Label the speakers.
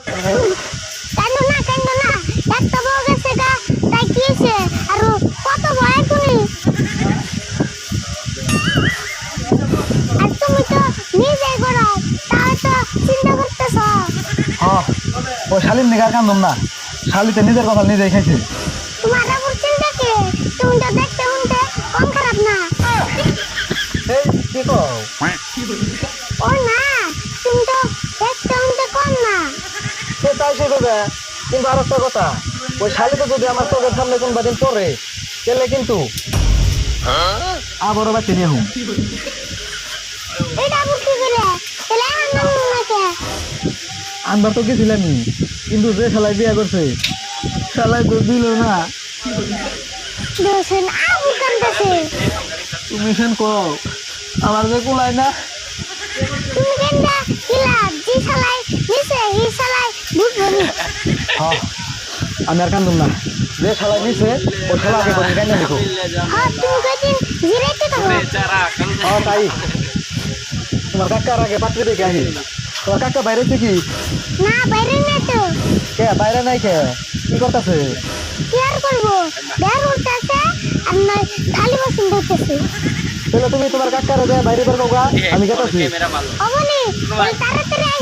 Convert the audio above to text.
Speaker 1: কান্দো না কান্দো না, একটা বউ গেছে গা, তাই কি হইছে? আর কত ভয় শুনি। আর তুমি তো নিজেই করো, তাও তো চিন্তা করতেছ।
Speaker 2: হ্যাঁ ও শালির নিগার কান্দুম না, শালিতে নিজের কথা নিজেই খাইছে।
Speaker 1: তোমার আবার চিন্তা কি? তুমি তো দেখতে শুনতে কম খারাপ না।
Speaker 2: এই কি কও?
Speaker 1: ও না, তুমি তো দেখতে শুনতে কম না।
Speaker 2: সে তাই সে দেবে, কিন্তু আর একটা কথা, ওই শালিতে যদি আমার চোখের সামনে কোনবা দিন পড়ে গেলে কিন্তু আবারও বাচ্চা নিয়ে হুম।
Speaker 1: এটা আবার কি করে? তাহলে আমার নাম নাকি?
Speaker 2: আনবার তো গেছিলামই, কিন্তু যে শালাই বিয়া করছে শালাই তো দিল না।
Speaker 1: দেখুন আবু কান্দাছে।
Speaker 2: তুমি সেন কও আমার যে কুলাই না।
Speaker 1: তুমি কেনটা কিলা জি শালাই নিছে হি শালাই বুঝবনি।
Speaker 2: হ্যাঁ আমি আর কান্দুম না, যে শালাই নিছে ও শালা আগে করে কান্দা দেখো।
Speaker 1: হ্যাঁ তুমি কদিন জিরাইতে থাকো।
Speaker 2: হ্যাঁ তাই, তোমার কাকার আগে পাত্রী দেখে আহি। তোমার কাকা বাইরে হচ্ছে কি?
Speaker 1: না বাইরে না তো।
Speaker 2: কে বাইরে নাই কে? কি করতেছে?
Speaker 1: কি আর করবো? বের উঠতেছে আর নয় খালি বসুন দেখতেছে।
Speaker 2: তাহলে তুমি তোমার কাকার বাইরে বের কওগা, আমি গেতাছি।
Speaker 1: অবনি তাড়াতাড়ি আই।